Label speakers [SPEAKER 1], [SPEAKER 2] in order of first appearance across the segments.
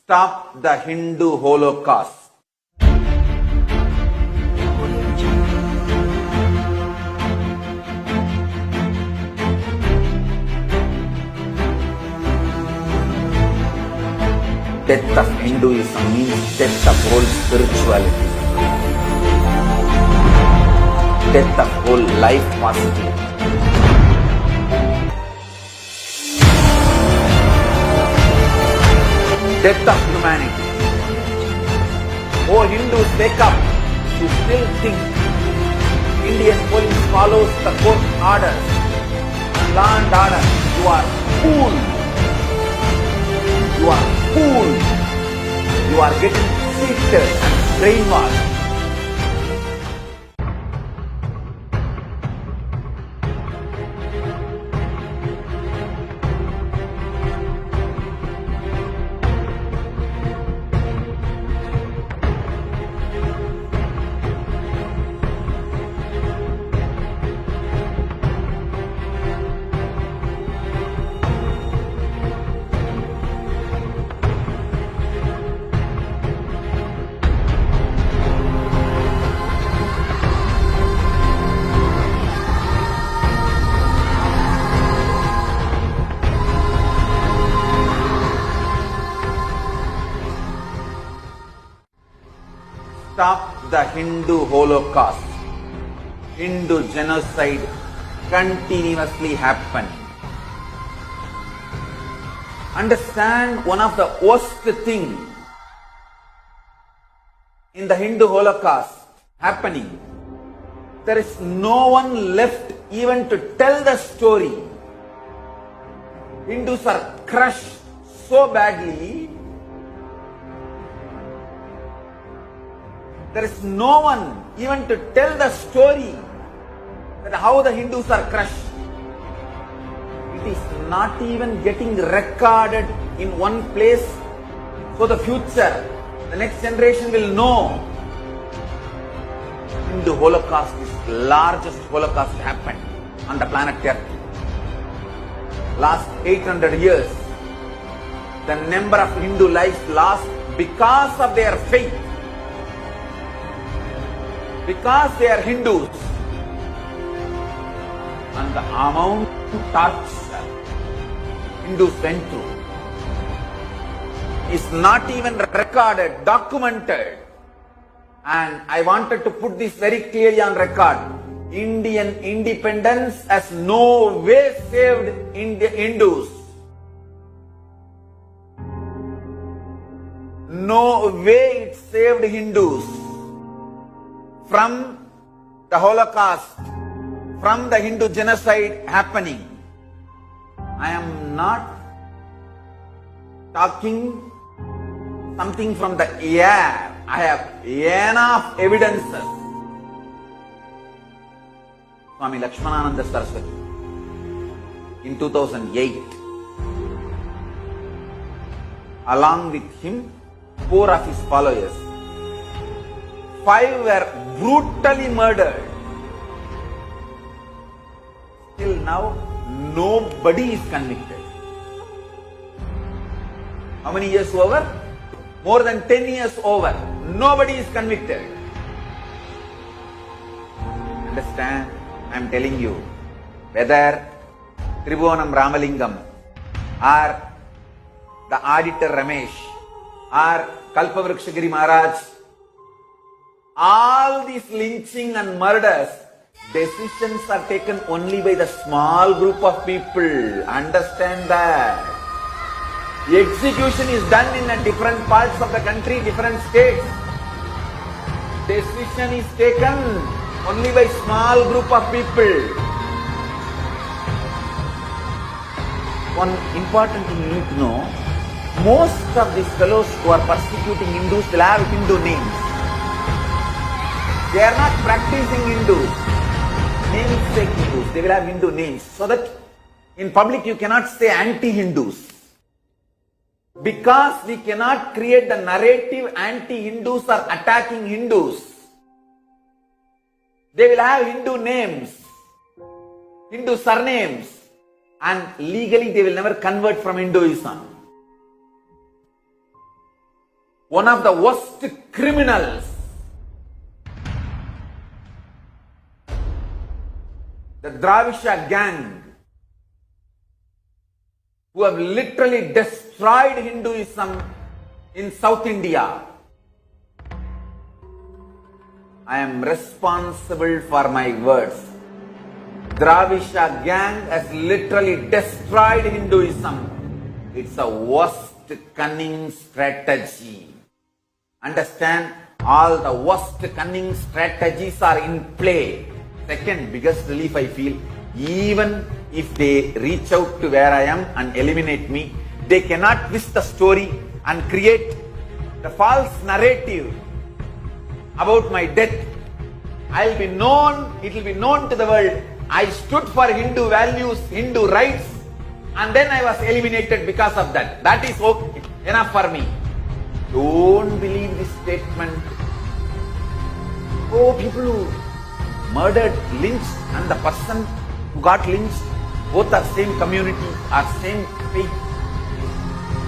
[SPEAKER 1] Stop the Hindu Holocaust. Death of Hinduism means death of whole spirituality. Death of whole life possibility. Death of humanity. Oh Hindus, wake up. You still think Indian police follows the court orders and law and order. You are fool. You are fool. You are getting cheated and brainwashed. Stop the Hindu Holocaust. Hindu genocide continuously happening. Understand one of the worst thing in the Hindu Holocaust happening. There is no one left even to tell the story. Hindus are crushed so badly. There is no one even to tell the story that how the Hindus are crushed. It is not even getting recorded in one place for the future. The next generation will know. Hindu Holocaust is the largest Holocaust happened on the planet Earth. Last 800 years, the number of Hindu lives lost because of their faith. Because they are Hindus, and the amount of torture Hindus went through is not even recorded, documented. And I wanted to put this very clearly on record. Indian independence has no way saved Hindus. No way it saved Hindus from the Holocaust, from the Hindu genocide happening. I am not talking something from the air. I have enough evidences. Swami Lakshmanananda Saraswati in 2008, along with him, 4 of his followers, 5 were brutally murdered. Till now, nobody is convicted. How many years over? More than 10 years over. Nobody is convicted. Understand? I am telling you, whether Tribhuvanam Ramalingam or the auditor Ramesh or Kalpavrukshagiri Maharaj, all these lynching and murders, decisions are taken only by the small group of people. Understand that. The execution is done in different parts of the country, different states. Decision is taken only by small group of people. One important thing you need to know, most of these fellows who are persecuting Hindus will have Hindu names. They are not practicing Hindus, namesake Hindus. They will have Hindu names, so that in public you cannot say anti-Hindus. Because we cannot create the narrative anti-Hindus are attacking Hindus. They will have Hindu names, Hindu surnames, and legally they will never convert from Hinduism. one of the worst criminals, the Dravisha gang, who have literally destroyed Hinduism in South India. I am responsible for my words. Dravisha gang has literally destroyed Hinduism. It's a worst cunning strategy. Understand? All the worst cunning strategies are in play. Second biggest relief I feel, even if they reach out to where I am and eliminate me, they cannot twist the story and create the false narrative about my death. I'll be known, it will be known to the world, I stood for Hindu values, Hindu rights, and then I was eliminated because of that. That is okay, enough for me. Don't believe this statement. Oh, people who murdered, lynched, and the person who got lynched, both are same community, are same faith.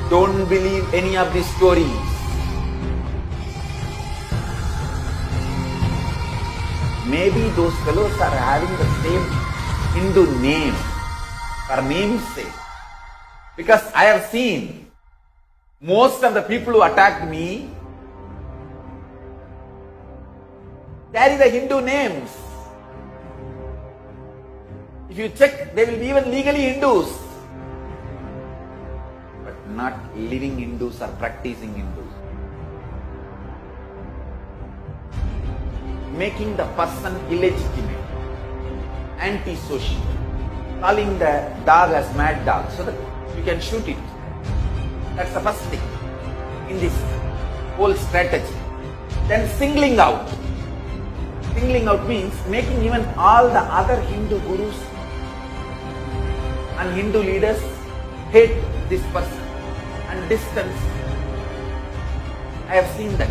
[SPEAKER 1] Don't believe any of these stories. Maybe those fellows are having the same Hindu name, for name's sake. Because I have seen most of the people who attacked me carry the Hindu names. If you check, they will be even legally Hindus, but not living Hindus or practicing Hindus. Making the person illegitimate, anti-social, calling the dog as mad dog so that you can shoot it. That's the first thing in this whole strategy. Then singling out. Singling out means making even all the other Hindu gurus and Hindu leaders hate this person and distance. I have seen that.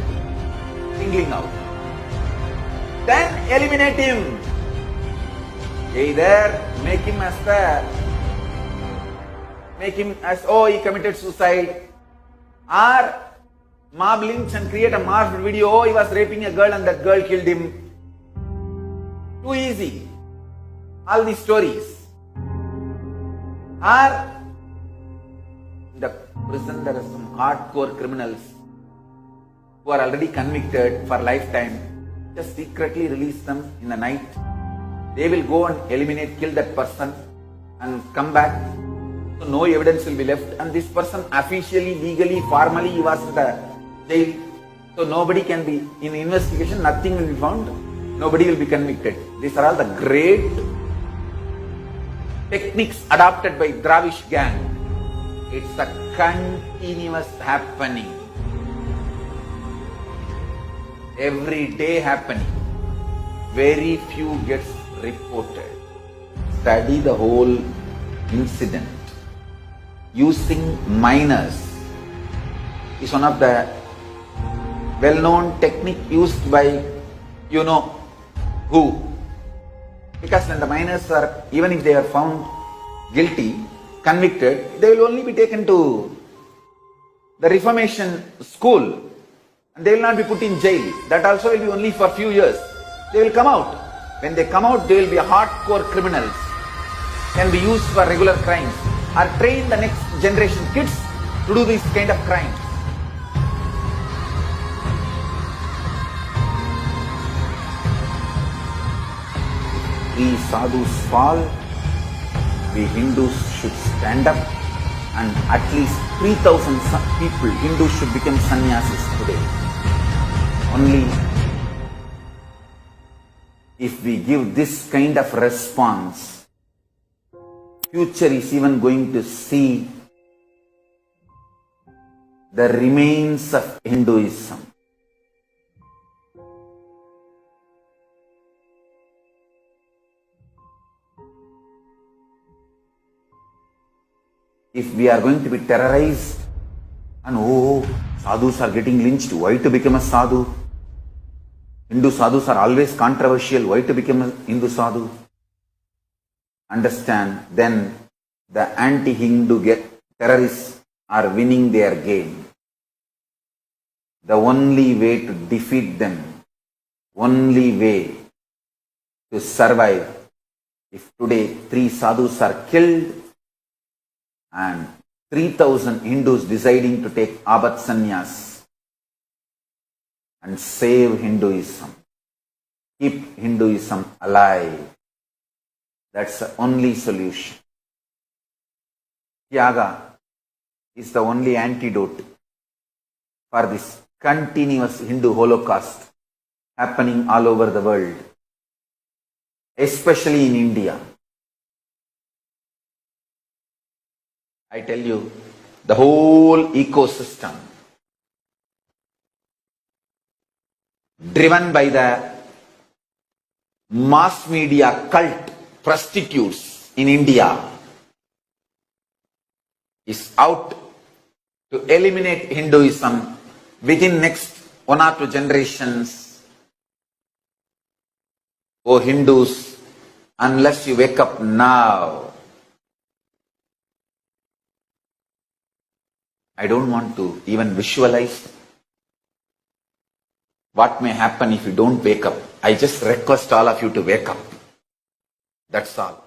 [SPEAKER 1] Singling out. Then eliminate him. Either make him as oh, he committed suicide, or mob lynch and create a morphed video, oh, he was raping a girl and that girl killed him. Too easy. All these stories. Or in the prison there are some hardcore criminals who are already convicted for lifetime. Just secretly release them in the night. They will go and eliminate, kill that person and come back. So no evidence will be left, and this person officially, legally, formally he was in the jail. So nobody can be, in investigation nothing will be found. Nobody will be convicted. These are all the great techniques adopted by Dravish gang. It's a continuous happening. Every day happening. Very few gets reported. Study the whole incident. Using minors is one of the well-known technique used by you know who. Because when the minors are, even if they are found guilty, convicted, they will only be taken to the reformation school. And they will not be put in jail. That also will be only for a few years. They will come out. When they come out, they will be hardcore criminals. Can be used for regular crimes. Or train the next generation kids to do this kind of crimes. We sadhus fall, we Hindus should stand up, and at least 3,000 people, Hindus, should become sannyasis today. Only if we give this kind of response, future is even going to see the remains of Hinduism. If we are going to be terrorized and oh, sadhus are getting lynched, why to become a sadhu? Hindu sadhus are always controversial, why to become a Hindu sadhu? Understand, then the anti-Hindu terrorists are winning their game. The only way to defeat them, only way to survive, if today 3 sadhus are killed and 3,000 Hindus deciding to take Abhat Sannyas and save Hinduism, keep Hinduism alive, that's the only solution. Tyaga is the only antidote for this continuous Hindu holocaust happening all over the world, especially in India. I tell you, the whole ecosystem driven by the mass media cult prostitutes in India is out to eliminate Hinduism within next 1 or 2 generations. Oh Hindus, unless you wake up now, I don't want to even visualize what may happen if you don't wake up. I just request all of you to wake up. That's all.